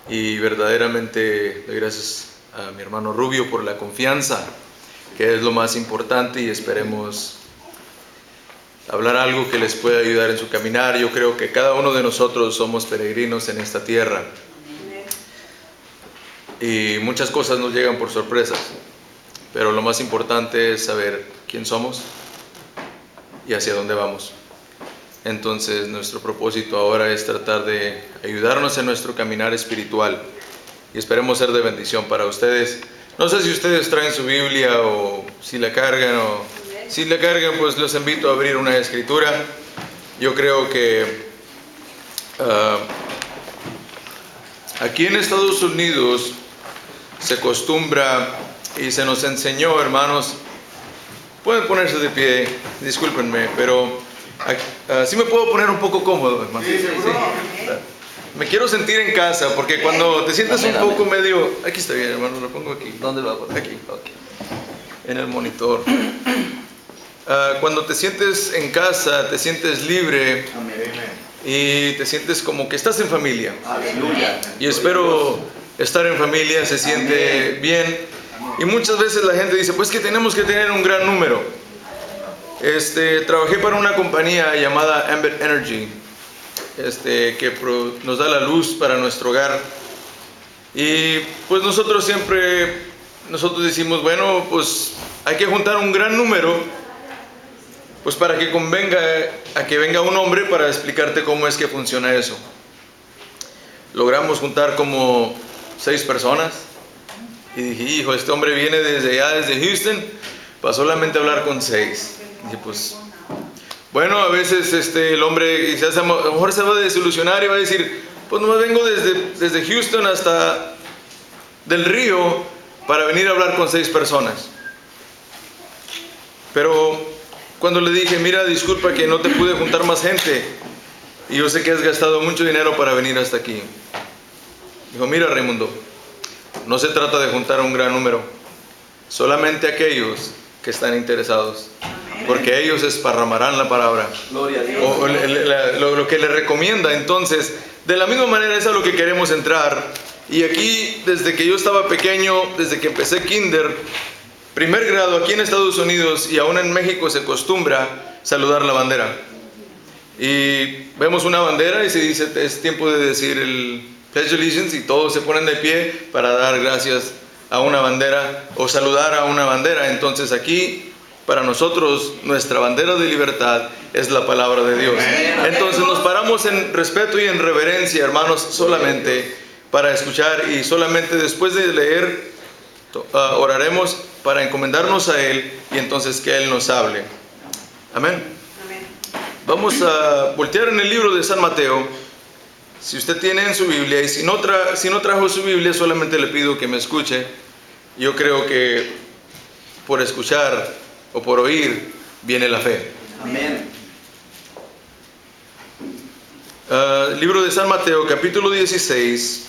Y verdaderamente doy gracias a mi hermano Rubio por la confianza, que es lo más importante, y esperemos hablar algo que les pueda ayudar en su caminar. Yo creo que cada uno de nosotros somos peregrinos en esta tierra y muchas cosas nos llegan por sorpresas, pero lo más importante es saber quién somos y hacia dónde vamos. Entonces nuestro propósito ahora es tratar de ayudarnos en nuestro caminar espiritual y esperemos ser de bendición para ustedes. No sé si ustedes traen su Biblia o si la cargan, si la cargan, pues los invito a abrir una escritura. Yo creo que aquí en Estados Unidos se acostumbra y se nos enseñó, hermanos, pueden ponerse de pie, discúlpenme, pero sí me puedo poner un poco cómodo, hermano. Sí. Me quiero sentir en casa, porque cuando te sientes un poco medio... Aquí está bien, hermano, lo pongo aquí. ¿Dónde lo hago? Aquí, en el monitor. Cuando te sientes en casa, te sientes libre y te sientes como que estás en familia. Aleluya. Y espero estar en familia, se siente bien. Y muchas veces la gente dice, pues que tenemos que tener un gran número. Trabajé para una compañía llamada Ambit Energy, que nos da la luz para nuestro hogar. Y pues nosotros decimos, bueno, pues hay que juntar un gran número, pues para que convenga a que venga un hombre para explicarte cómo es que funciona eso. Logramos juntar como 6 personas y dije, hijo, este hombre viene desde Houston para solamente hablar con 6. Y pues, bueno, a veces el hombre quizás a lo mejor se va a desilusionar y va a decir, pues nomás vengo desde Houston hasta Del Río para venir a hablar con 6 personas. Pero cuando le dije, mira, disculpa que no te pude juntar más gente y yo sé que has gastado mucho dinero para venir hasta aquí. Dijo, mira, Raimundo, no se trata de juntar un gran número, solamente aquellos que están interesados, porque ellos esparramarán la palabra. Gloria a Dios. O lo que le recomienda. Entonces, de la misma manera es a lo que queremos entrar. Y aquí, desde que yo estaba pequeño, desde que empecé kinder, primer grado, aquí en Estados Unidos y aún en México se acostumbra saludar la bandera. Y vemos una bandera y se dice, es tiempo de decir el Pledge of Allegiance, y todos se ponen de pie para dar gracias a una bandera o saludar a una bandera. Entonces aquí, para nosotros, nuestra bandera de libertad es la palabra de Dios. Entonces nos paramos en respeto y en reverencia, hermanos, solamente para escuchar, y solamente después de leer oraremos para encomendarnos a Él y entonces que Él nos hable. Amén. Vamos a voltear en el libro de San Mateo. Si usted tiene en su Biblia, y si no trajo su Biblia, solamente le pido que me escuche. Yo creo que por escuchar o por oír viene la fe. Amén. Libro de San Mateo, capítulo 16.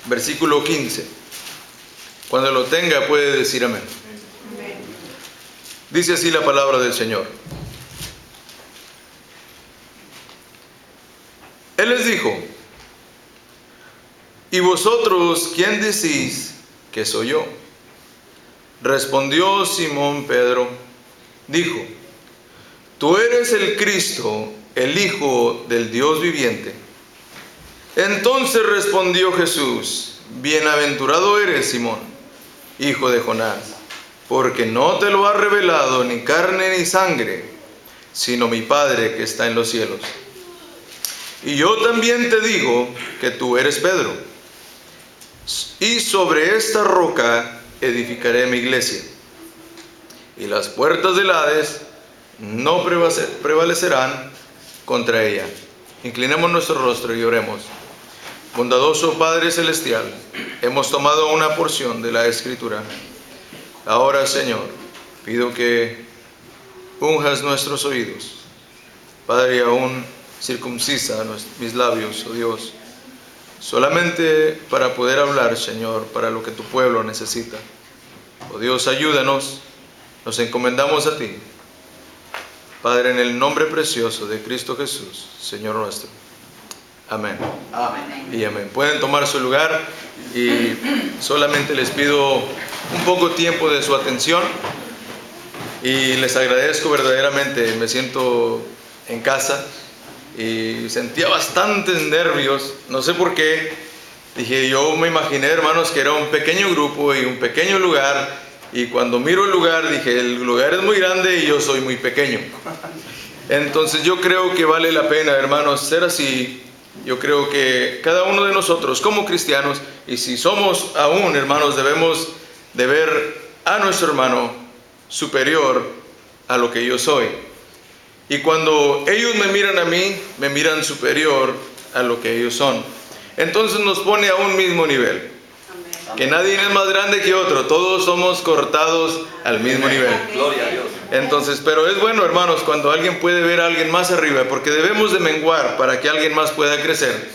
Versículo 15. Cuando lo tenga puede decir amén. Dice así la palabra del Señor. Él les dijo, ¿y vosotros quién decís que soy yo? Respondió Simón Pedro, dijo, tú eres el Cristo, el Hijo del Dios viviente. Entonces respondió Jesús, bienaventurado eres, Simón, hijo de Jonás, porque no te lo ha revelado ni carne ni sangre, sino mi Padre que está en los cielos. Y yo también te digo que tú eres Pedro, y sobre esta roca edificaré mi iglesia, y las puertas del Hades no prevalecerán contra ella. Inclinemos nuestro rostro y oremos. Bondadoso Padre Celestial, hemos tomado una porción de la Escritura. Ahora, Señor, pido que unjas nuestros oídos, Padre, y aún circuncisa mis labios, oh Dios, solamente para poder hablar, Señor, para lo que tu pueblo necesita. Oh Dios, ayúdanos nos encomendamos a ti, Padre, en el nombre precioso de Cristo Jesús, Señor nuestro. Amén. Amén. Y amén. Pueden tomar su lugar y solamente les pido un poco tiempo de su atención y les agradezco verdaderamente. Me siento en casa y sentía bastantes nervios, no sé por qué. Dije, yo me imaginé, hermanos, que era un pequeño grupo y un pequeño lugar, y cuando miro el lugar dije, el lugar es muy grande y yo soy muy pequeño. Entonces yo creo que vale la pena, hermanos, ser así. Yo creo que cada uno de nosotros como cristianos, y si somos aún hermanos, debemos de ver a nuestro hermano superior a lo que yo soy. Y cuando ellos me miran a mí, me miran superior a lo que ellos son. Entonces nos pone a un mismo nivel. Que nadie es más grande que otro, todos somos cortados al mismo nivel. Gloria a Dios. Entonces, pero es bueno, hermanos, cuando alguien puede ver a alguien más arriba, porque debemos de menguar para que alguien más pueda crecer.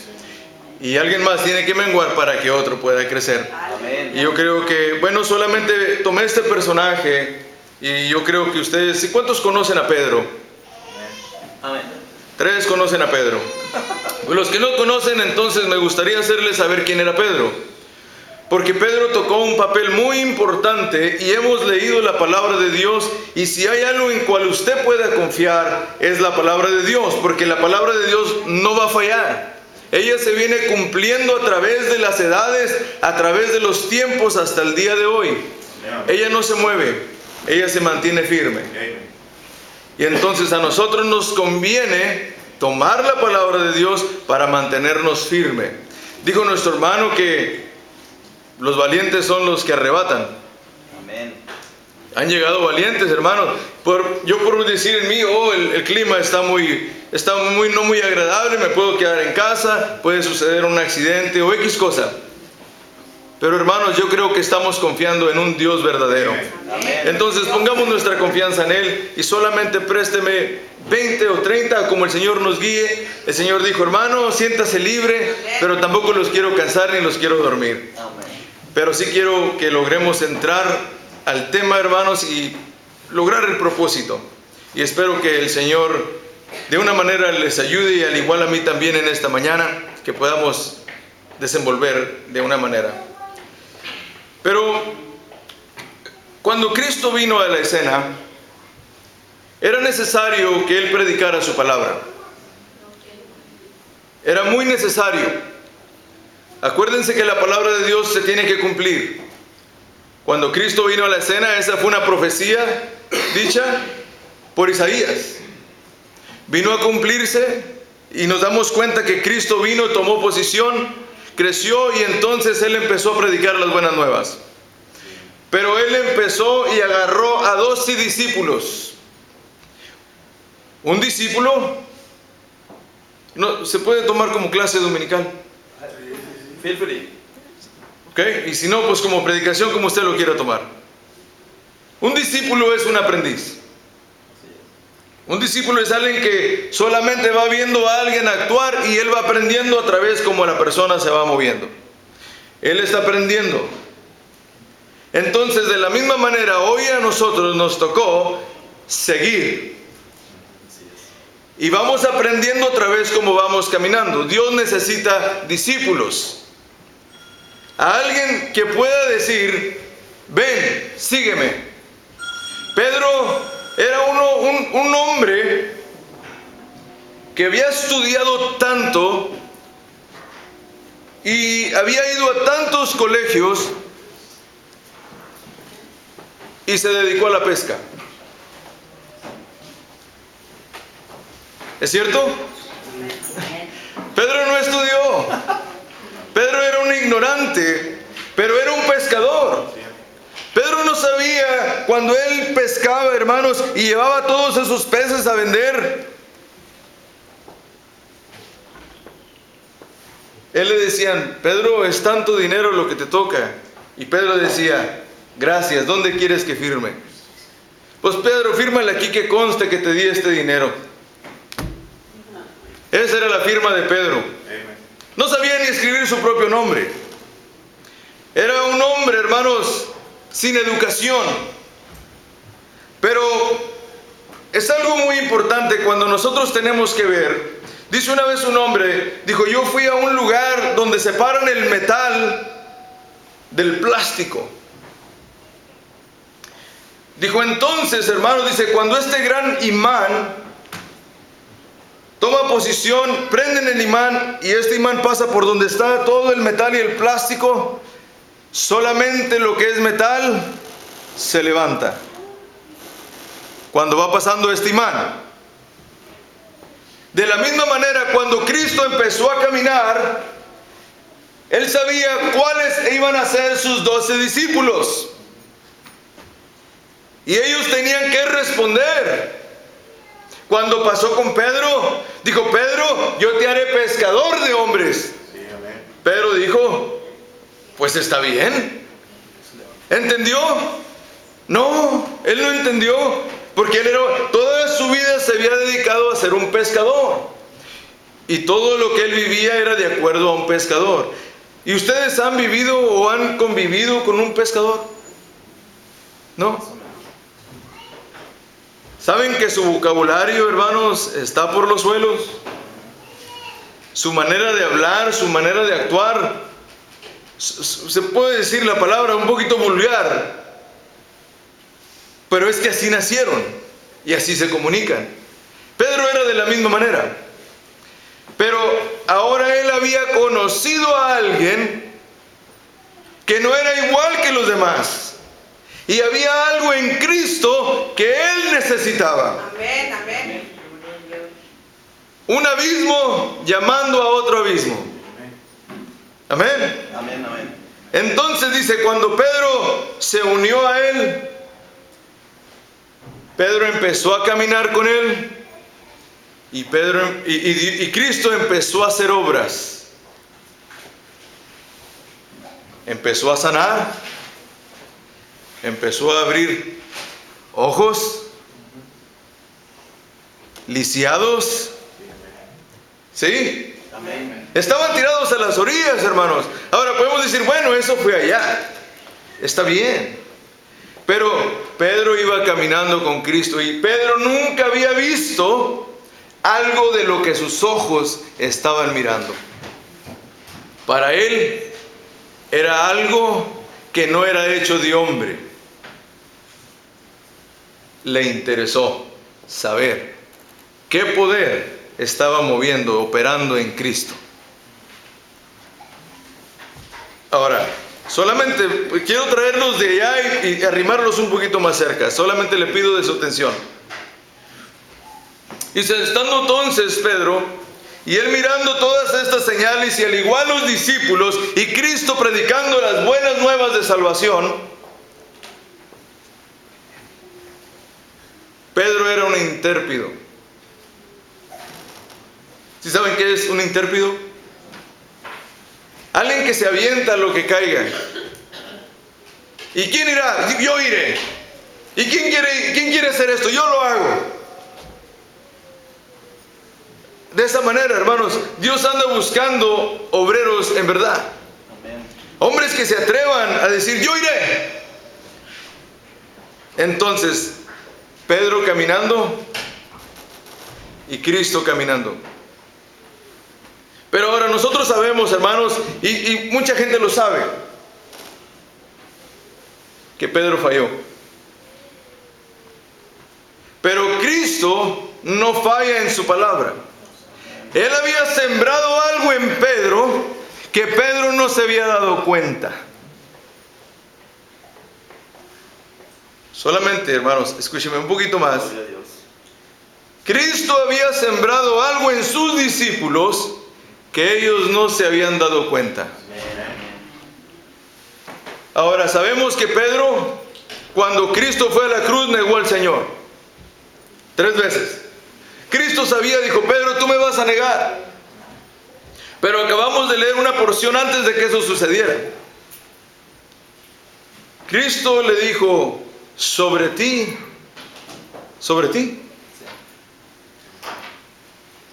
Y alguien más tiene que menguar para que otro pueda crecer. Amén. Y yo creo que, bueno, solamente tomé este personaje y yo creo que ustedes, ¿cuántos conocen a Pedro? Amén. 3 conocen a Pedro. Los que no conocen, entonces me gustaría hacerles saber quién era Pedro. Porque Pedro tocó un papel muy importante y hemos leído la palabra de Dios, y si hay algo en cual usted pueda confiar es la palabra de Dios, porque la palabra de Dios no va a fallar. Ella se viene cumpliendo a través de las edades, a través de los tiempos hasta el día de hoy. Ella no se mueve, ella se mantiene firme. Y entonces a nosotros nos conviene tomar la palabra de Dios para mantenernos firmes. Dijo nuestro hermano que los valientes son los que arrebatan. Amén. Han llegado valientes, hermanos. Yo por decir en mí, el clima está no muy agradable, me puedo quedar en casa, puede suceder un accidente o X cosa. Pero hermanos, yo creo que estamos confiando en un Dios verdadero. Amén. Entonces pongamos nuestra confianza en Él y solamente présteme 20 o 30 como el Señor nos guíe. El Señor dijo, hermano, siéntase libre, pero tampoco los quiero cansar ni los quiero dormir. Amén. Pero sí quiero que logremos entrar al tema, hermanos, y lograr el propósito. Y espero que el Señor de una manera les ayude, y al igual a mí también en esta mañana, que podamos desenvolver de una manera. Pero cuando Cristo vino a la escena, era necesario que Él predicara su palabra. Era muy necesario. Acuérdense que la palabra de Dios se tiene que cumplir. Cuando Cristo vino a la escena, esa fue una profecía dicha por Isaías. Vino a cumplirse y nos damos cuenta que Cristo vino, tomó posición, creció y entonces Él empezó a predicar las buenas nuevas. Pero Él empezó y agarró a 12 discípulos. Un discípulo no se puede tomar como clase dominical. Feel free. ¿Ok? Y si no, pues como predicación, como usted lo quiera tomar. Un discípulo es un aprendiz. Un discípulo es alguien que solamente va viendo a alguien actuar y él va aprendiendo a través como la persona se va moviendo. Él está aprendiendo. Entonces, de la misma manera, hoy a nosotros nos tocó seguir. Y vamos aprendiendo otra vez cómo vamos caminando. Dios necesita discípulos. A alguien que pueda decir, ven, sígueme. Pedro era un hombre que había estudiado tanto y había ido a tantos colegios y se dedicó a la pesca. ¿Es cierto? Pedro no estudió. Pedro era un ignorante, pero era un pescador. Pedro no sabía cuando él pescaba, hermanos, y llevaba todos esos peces a vender. Él le decían, Pedro, es tanto dinero lo que te toca. Y Pedro decía, gracias, ¿dónde quieres que firme? Pues Pedro, fírmale aquí que conste que te di este dinero. Esa era la firma de Pedro. No sabía ni escribir su propio nombre. Era un hombre, hermanos, sin educación. Pero es algo muy importante cuando nosotros tenemos que ver. Dice una vez un hombre, dijo, yo fui a un lugar donde separan el metal del plástico. Dijo, entonces, hermanos, dice, cuando este gran imán toma posición, prenden el imán y este imán pasa por donde está todo el metal y el plástico, solamente lo que es metal se levanta cuando va pasando este imán. De la misma manera, cuando Cristo empezó a caminar, Él sabía cuáles iban a ser sus 12 discípulos. Y ellos tenían que responder. Cuando pasó con Pedro, dijo, Pedro, yo te haré pescador de hombres. Sí, amén. Pedro dijo, pues está bien. ¿Entendió? No, él no entendió, porque toda su vida se había dedicado a ser un pescador. Y todo lo que él vivía era de acuerdo a un pescador. ¿Y ustedes han vivido o han convivido con un pescador? ¿No? ¿Saben que su vocabulario, hermanos, está por los suelos? Su manera de hablar, su manera de actuar, se puede decir la palabra un poquito vulgar, pero es que así nacieron y así se comunican. Pedro era de la misma manera, pero ahora él había conocido a alguien que no era igual que los demás. Y había algo en Cristo que él necesitaba. Amén, amén. Un abismo llamando a otro abismo. Amén. Amén, amén. Entonces dice, cuando Pedro se unió a él, Pedro empezó a caminar con él y Cristo empezó a hacer obras. Empezó a sanar, empezó a abrir ojos, lisiados, ¿sí? Amén. Estaban tirados a las orillas, hermanos. Ahora podemos decir, bueno, eso fue allá. Está bien. Pero Pedro iba caminando con Cristo y Pedro nunca había visto algo de lo que sus ojos estaban mirando. Para él era algo que no era hecho de hombre. Le interesó saber qué poder estaba moviendo, operando en Cristo. Ahora, solamente quiero traerlos de allá y arrimarlos un poquito más cerca. Solamente le pido de su atención. Y estando entonces Pedro, y él mirando todas estas señales, y al igual los discípulos, y Cristo predicando las buenas nuevas de salvación, Pedro era un intérpido. ¿Sí saben qué es un intérpido? Alguien que se avienta a lo que caiga. ¿Y quién irá? Yo iré. ¿Y quién quiere hacer esto? Yo lo hago. De esa manera, hermanos, Dios anda buscando obreros en verdad. Amén. Hombres que se atrevan a decir, yo iré. Entonces, Pedro caminando y Cristo caminando. Pero ahora nosotros sabemos, hermanos, y mucha gente lo sabe, que Pedro falló. Pero Cristo no falla en su palabra. Él había sembrado algo en Pedro que Pedro no se había dado cuenta. Solamente, hermanos, escúcheme un poquito más. Gloria a Dios. Cristo había sembrado algo en sus discípulos que ellos no se habían dado cuenta. Ahora, sabemos que Pedro, cuando Cristo fue a la cruz, negó al Señor 3 veces. Cristo sabía, dijo, Pedro, tú me vas a negar. Pero acabamos de leer una porción antes de que eso sucediera. Cristo le dijo, sobre ti.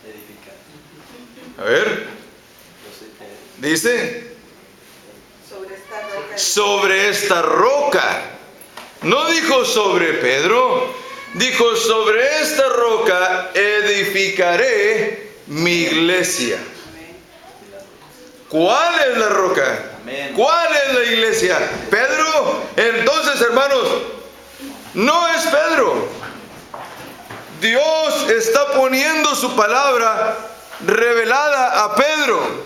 Edificar. A ver, dice, Sobre esta roca. sobre esta roca No dijo sobre Pedro, dijo sobre esta roca edificaré mi iglesia. ¿Cuál es la roca? Amén. ¿Cuál es la iglesia? Pedro. Entonces, hermanos, no es Pedro. Dios está poniendo su palabra revelada a Pedro.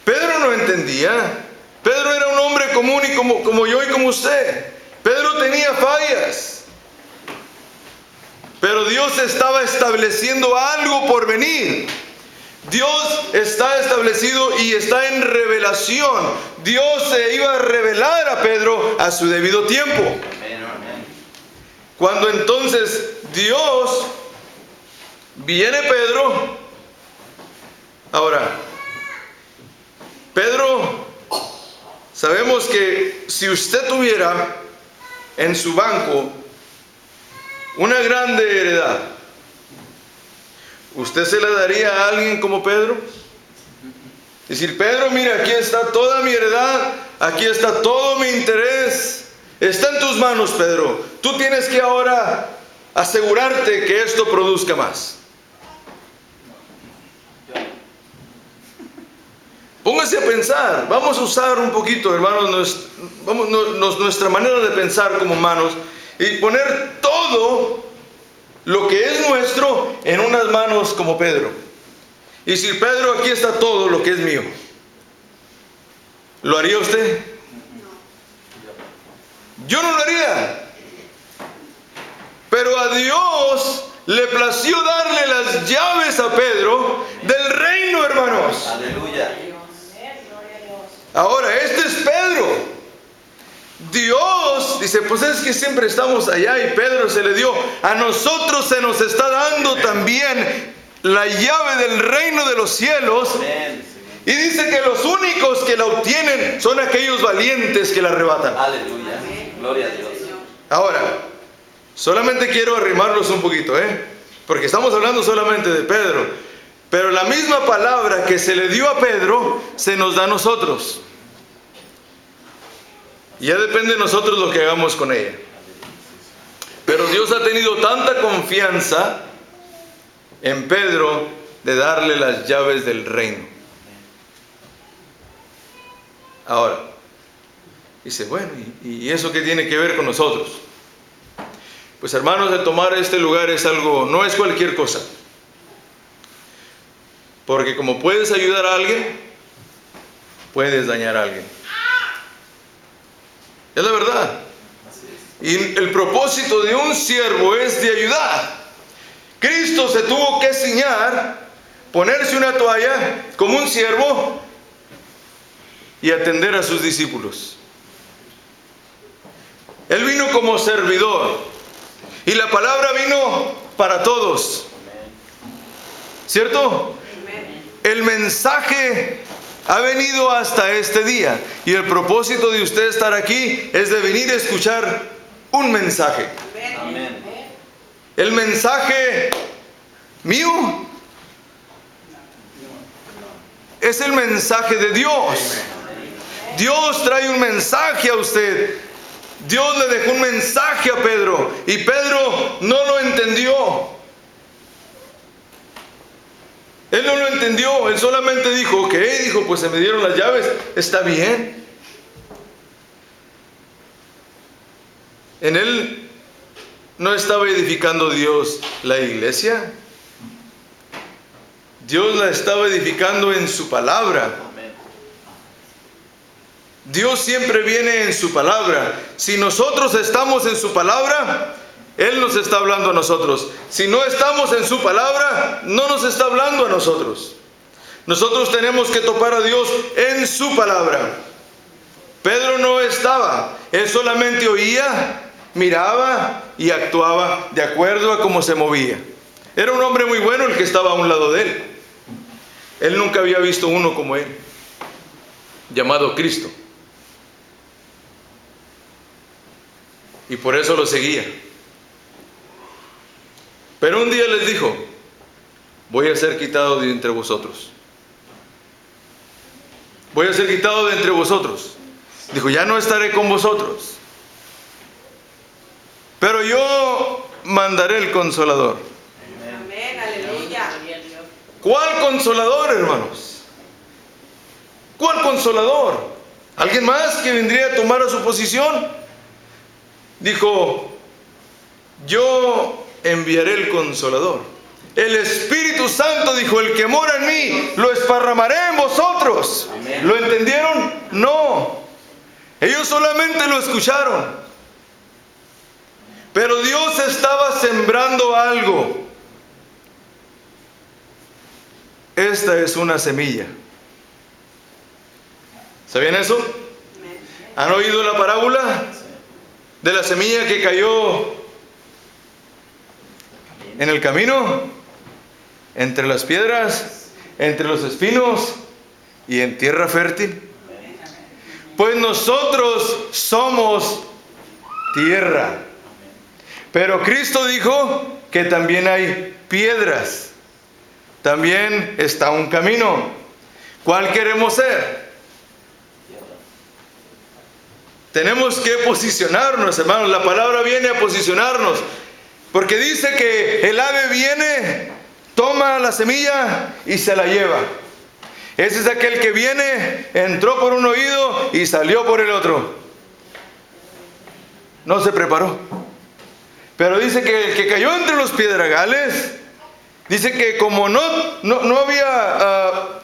Pedro no entendía. Pedro era un hombre común y como yo y como usted. Pedro tenía fallas. Pero Dios estaba estableciendo algo por venir. Dios está establecido y está en revelación. Dios se iba a revelar a Pedro a su debido tiempo. Amén, amén. Cuando entonces Dios viene Pedro. Ahora, Pedro, sabemos que si usted tuviera en su banco una grande heredad, ¿usted se la daría a alguien como Pedro? Decir, Pedro, mira, aquí está toda mi heredad, aquí está todo mi interés, está en tus manos, Pedro. Tú tienes que ahora asegurarte que esto produzca más. Póngase a pensar, vamos a usar un poquito, hermanos, nuestra manera de pensar como humanos y poner todo lo que es nuestro en unas manos como Pedro. Y decir, Pedro, aquí está todo lo que es mío. ¿Lo haría usted? Yo no lo haría. Pero a Dios le plació darle las llaves a Pedro del reino, hermanos. Aleluya. Ahora, este es Pedro. Dios dice, pues es que siempre estamos allá y Pedro se le dio. A nosotros se nos está dando también la llave del reino de los cielos. Amén. Y dice que los únicos que la obtienen son aquellos valientes que la arrebatan. Aleluya. Gloria a Dios. Ahora, solamente quiero arrimarlos un poquito, porque estamos hablando solamente de Pedro. Pero la misma palabra que se le dio a Pedro, se nos da a nosotros. Ya depende de nosotros lo que hagamos con ella. Pero Dios ha tenido tanta confianza en Pedro de darle las llaves del reino. Ahora, dice, bueno, ¿y eso qué tiene que ver con nosotros? Pues hermanos, el tomar este lugar es algo, no es cualquier cosa. Porque como puedes ayudar a alguien, puedes dañar a alguien. Es la verdad. Y el propósito de un siervo es de ayudar. Cristo se tuvo que ciñar, ponerse una toalla como un siervo y atender a sus discípulos. Él vino como servidor y la palabra vino para todos. ¿Cierto? El mensaje ha venido hasta este día y el propósito de usted estar aquí es de venir a escuchar un mensaje. Amén. El mensaje mío es el mensaje de Dios. Dios trae un mensaje a usted. Dios le dejó un mensaje a Pedro y Pedro no lo entendió. Él no lo entendió, él solamente dijo, ok, dijo, pues se me dieron las llaves, está bien. En él no estaba edificando Dios la iglesia. Dios la estaba edificando en su palabra. Amén. Dios siempre viene en su palabra. Si nosotros estamos en su palabra, Él nos está hablando a nosotros. Si no estamos en su palabra, no nos está hablando a nosotros. Nosotros tenemos que topar a Dios en su palabra. Pedro no estaba. Él solamente oía, miraba y actuaba de acuerdo a cómo se movía. Era un hombre muy bueno el que estaba a un lado de él. Él nunca había visto uno como él, llamado Cristo. Y por eso lo seguía. Pero un día les dijo, voy a ser quitado de entre vosotros. Voy a ser quitado de entre vosotros. Dijo, ya no estaré con vosotros. pero yo mandaré el Consolador. Amén, aleluya. ¿Cuál Consolador, hermanos? ¿Cuál Consolador? ¿Alguien más que vendría a tomar a su posición? Dijo, yo enviaré el Consolador. El Espíritu Santo, dijo, el que mora en mí, lo esparramaré en vosotros. Amén. ¿Lo entendieron? No. Ellos solamente lo escucharon. Pero Dios estaba sembrando algo. Esta es una semilla. ¿Sabían eso? ¿Han oído la parábola de la semilla que cayó en el camino, entre las piedras, entre los espinos y en tierra fértil? Pues nosotros somos tierra. Pero Cristo dijo que también hay piedras. También está un camino. ¿Cuál queremos ser? Tenemos que posicionarnos, hermanos. La palabra viene a posicionarnos. Porque dice que el ave viene, toma la semilla y se la lleva. Ese es aquel que viene, entró por un oído y salió por el otro. No se preparó. Pero dice que el que cayó entre los piedregales, dice que como no había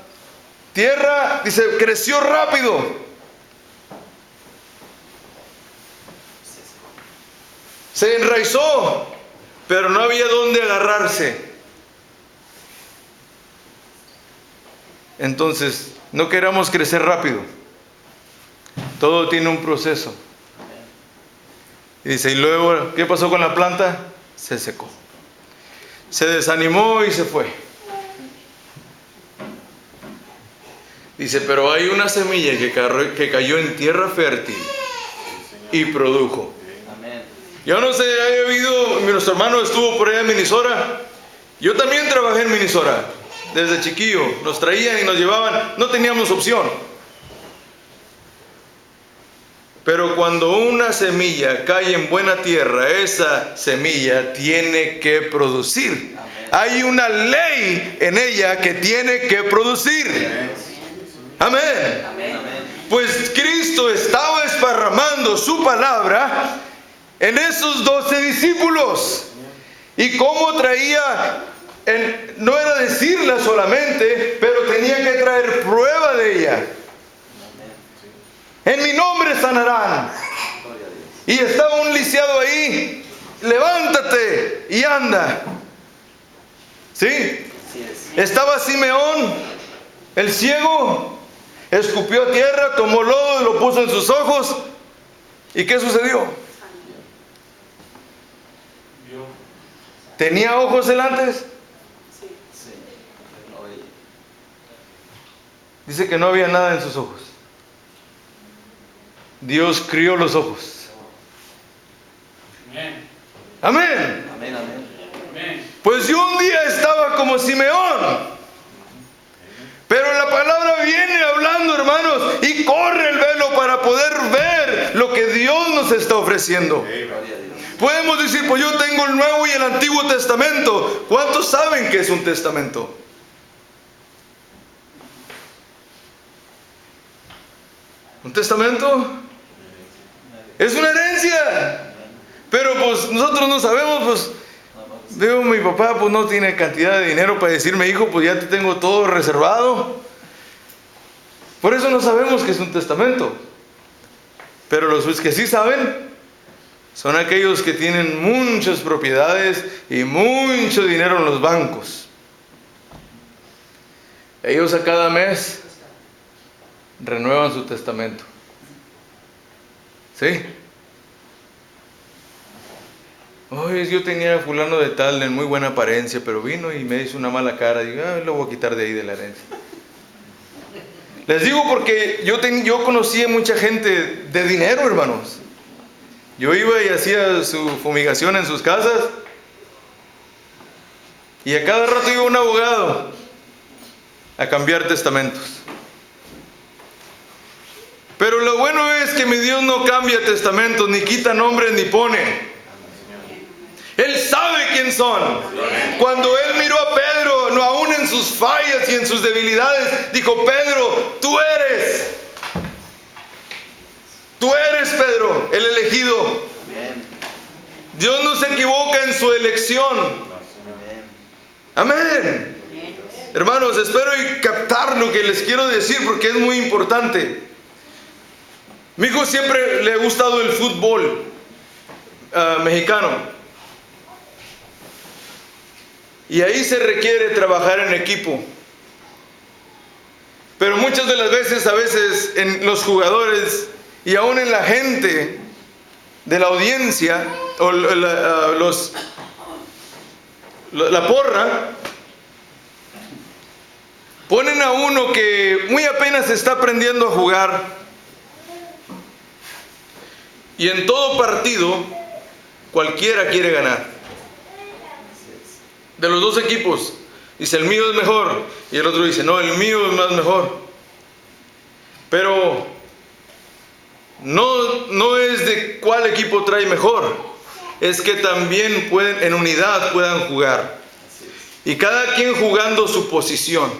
tierra, dice, creció rápido. Se enraizó, pero no había dónde agarrarse. Entonces, no queramos crecer rápido. Todo tiene un proceso. Y dice, y luego, ¿qué pasó con la planta? Se secó. Se desanimó y se fue. Dice, pero hay una semilla que cayó en tierra fértil y produjo. Amén. Yo no sé, he oído, nuestro hermano estuvo por allá en Minnesota. Yo también trabajé en Minnesota. Desde chiquillo, nos traían y nos llevaban, no teníamos opción. Pero cuando una semilla cae en buena tierra, esa semilla tiene que producir. Hay una ley en ella que tiene que producir. Amén. Amén. Pues Cristo estaba esparramando su palabra en esos 12 discípulos. Y cómo traía, no era decirla solamente, pero tenía que traer prueba de ella. En mi nombre sanarán. Y estaba un lisiado ahí. Levántate y anda. ¿Sí? Así es. Estaba Simeón, el ciego. Escupió tierra, tomó lodo y lo puso en sus ojos. ¿Y qué sucedió? ¿Tenía ojos él antes? Sí. Gloria. Dice que no había nada en sus ojos. Dios crió los ojos. Amén. Amén. Amén. Amén. Amén. Pues yo un día estaba como Simeón. Pero la palabra viene hablando, hermanos, y corre el velo para poder ver lo que Dios nos está ofreciendo. Gloria a Dios. Podemos decir, pues yo tengo el Nuevo y el Antiguo Testamento. ¿Cuántos saben qué es un testamento? ¿Un testamento? Es una herencia. Pero pues nosotros no sabemos, pues veo mi papá, pues no tiene cantidad de dinero para decirme, hijo, pues ya te tengo todo reservado. Por eso no sabemos qué es un testamento. Pero los que sí saben son aquellos que tienen muchas propiedades y mucho dinero en los bancos. Ellos a cada mes renuevan su testamento. ¿Sí? Oye, yo tenía a fulano de tal de muy buena apariencia, pero vino y me hizo una mala cara. Digo, lo voy a quitar de ahí de la herencia. Les digo porque yo conocí a mucha gente de dinero, hermanos. Yo iba y hacía su fumigación en sus casas. Y a cada rato iba un abogado a cambiar testamentos. Pero lo bueno es que mi Dios no cambia testamentos, ni quita nombres, ni pone. Él sabe quién son. Cuando Él miró a Pedro, no aún en sus fallas y en sus debilidades, dijo: Pedro, tú eres Pedro, el elegido. Dios no se equivoca en su elección. Amén. Hermanos, espero y captar lo que les quiero decir, porque es muy importante. Mi hijo siempre le ha gustado el fútbol mexicano. Y ahí se requiere trabajar en equipo. Pero muchas de las veces, en los jugadores y aún en la gente de la audiencia, o la porra, ponen a uno que muy apenas está aprendiendo a jugar, y en todo partido cualquiera quiere ganar. De los dos equipos, dice: el mío es mejor, y el otro dice: no, el mío es más mejor. Pero no es de cuál equipo trae mejor, es que también en unidad puedan jugar, y cada quien jugando su posición.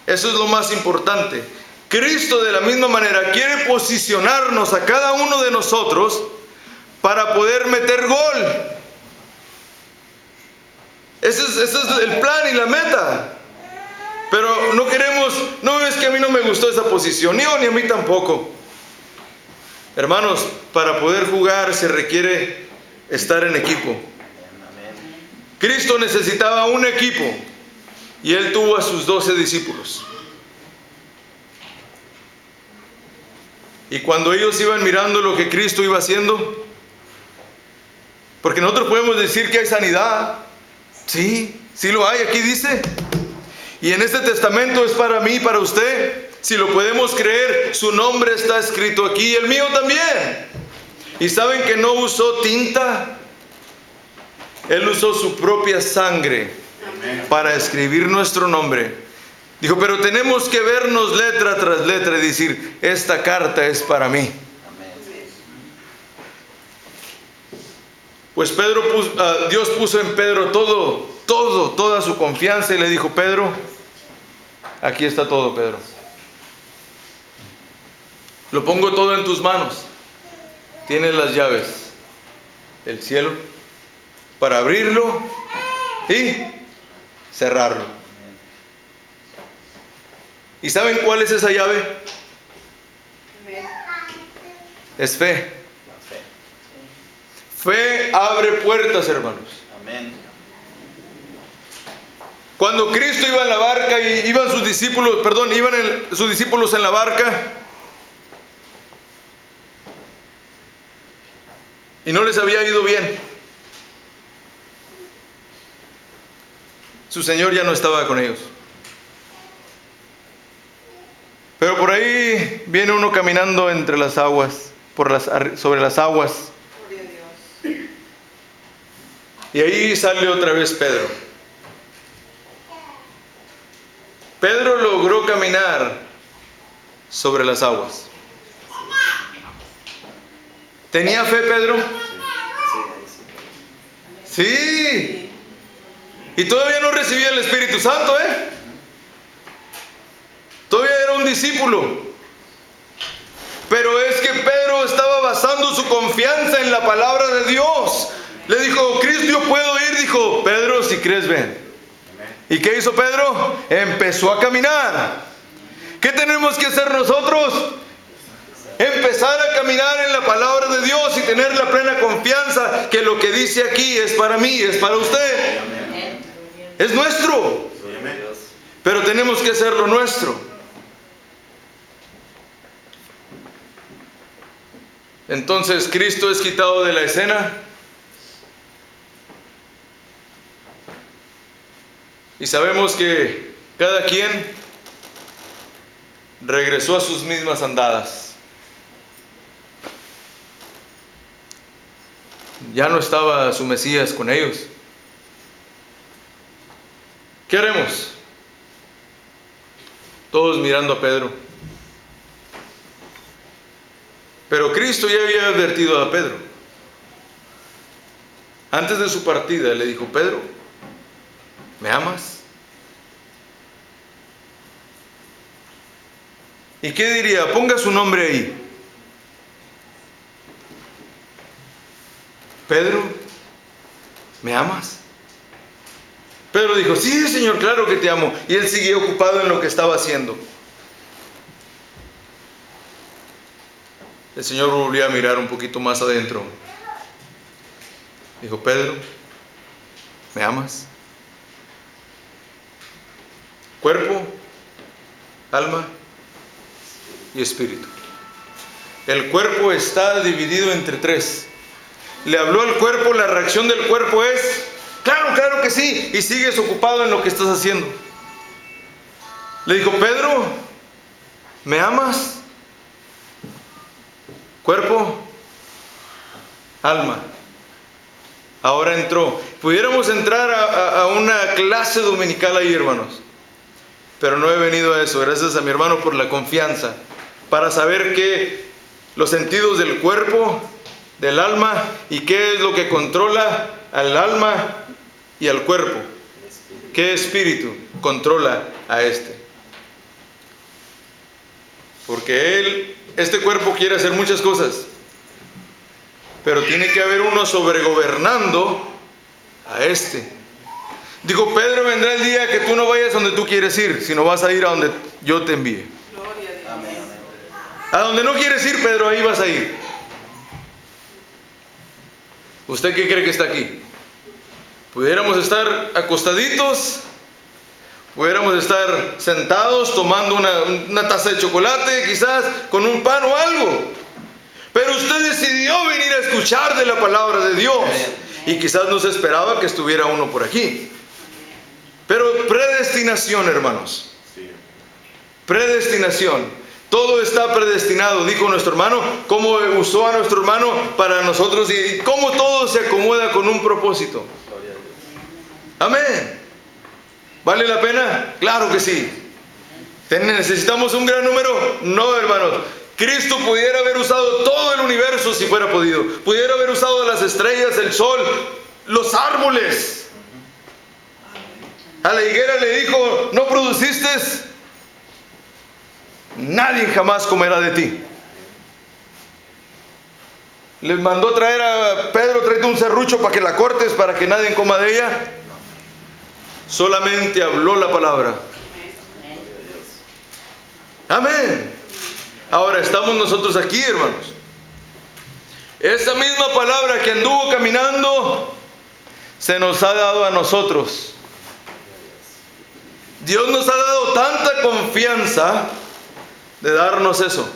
Eso es lo más importante. Cristo, de la misma manera, quiere posicionarnos a cada uno de nosotros para poder meter gol. Ese es el plan y la meta. Pero no queremos, no es que a mí no me gustó esa posición, ni a mí tampoco. Hermanos, para poder jugar se requiere estar en equipo. Cristo necesitaba un equipo, y Él tuvo a sus 12 discípulos. Y cuando ellos iban mirando lo que Cristo iba haciendo, porque nosotros podemos decir que hay sanidad, sí lo hay, aquí dice. Y en este testamento es para mí y para usted. Si lo podemos creer, su nombre está escrito aquí, el mío también. Y saben que no usó tinta, Él usó su propia sangre para escribir nuestro nombre. Dijo: pero tenemos que vernos letra tras letra y decir: esta carta es para mí. Pues Dios puso en Pedro toda su confianza, y le dijo: Pedro, aquí está todo, Pedro. Lo pongo todo en tus manos. Tienes las llaves del cielo para abrirlo y cerrarlo. ¿Y saben cuál es esa llave? Es fe. Fe abre puertas, hermanos. Amén. Cuando Cristo iba en la barca y iban sus discípulos en la barca, y no les había ido bien, su Señor ya no estaba con ellos. Pero por ahí viene uno caminando entre las aguas, sobre las aguas. Y ahí sale otra vez Pedro. Pedro logró caminar sobre las aguas. ¿Tenía fe Pedro? Sí. Y todavía no recibía el Espíritu Santo, Todavía era un discípulo. Pero es que Pedro estaba basando su confianza en la palabra de Dios. Le dijo: Cristo, yo puedo ir. Dijo: Pedro, si crees, ven. ¿Y qué hizo Pedro? Empezó a caminar. ¿Qué tenemos que hacer nosotros? Empezar a caminar en la palabra de Dios y tener la plena confianza que lo que dice aquí es para mí, es para usted. Es nuestro. Pero tenemos que hacerlo nuestro. Entonces Cristo es quitado de la escena. Y sabemos que cada quien regresó a sus mismas andadas. Ya no estaba su Mesías con ellos. ¿Qué haremos? Todos mirando a Pedro. Pero Cristo ya había advertido a Pedro. Antes de su partida le dijo: Pedro, ¿me amas? ¿Y qué diría? Ponga su nombre ahí. Pedro, ¿me amas? Pedro dijo: sí, Señor, claro que te amo. Y él siguió ocupado en lo que estaba haciendo. El Señor volvió a mirar un poquito más adentro. Dijo: Pedro, ¿me amas? Cuerpo, alma y espíritu. El cuerpo está dividido entre tres. Le habló al cuerpo, la reacción del cuerpo es: claro, claro que sí, y sigues ocupado en lo que estás haciendo. Le dijo: Pedro, ¿me amas? Cuerpo, alma. Ahora entró. Pudiéramos entrar a una clase dominical ahí, hermanos, pero no he venido a eso. Gracias a mi hermano por la confianza, para saber que los sentidos del cuerpo, del alma, y qué es lo que controla al alma y al cuerpo. ¿Qué espíritu controla a este? Porque este cuerpo quiere hacer muchas cosas, pero tiene que haber uno sobregobernando a este. Dijo: Pedro, vendrá el día que tú no vayas donde tú quieres ir, sino vas a ir a donde yo te envíe. Gloria a Dios. Amén. A donde no quieres ir, Pedro, ahí vas a ir. ¿Usted qué cree que está aquí? Pudiéramos estar acostaditos, pudiéramos estar sentados tomando una taza de chocolate, quizás con un pan o algo. Pero usted decidió venir a escuchar de la palabra de Dios. Y quizás no se esperaba que estuviera uno por aquí. Pero predestinación, hermanos. Predestinación. Todo está predestinado, dijo nuestro hermano, cómo usó a nuestro hermano para nosotros y cómo todo se acomoda con un propósito. Amén. ¿Vale la pena? Claro que sí. ¿Necesitamos un gran número? No, hermanos. Cristo pudiera haber usado todo el universo si fuera podido. Pudiera haber usado las estrellas, el sol, los árboles. A la higuera le dijo: no produciste, nadie jamás comerá de ti. Les mandó traer a Pedro: tráete un serrucho para que la cortes, para que nadie coma de ella. Solamente habló la palabra. Amén. Ahora estamos nosotros aquí, hermanos. Esa misma palabra que anduvo caminando se nos ha dado a nosotros. Dios nos ha dado tanta confianza de darnos eso.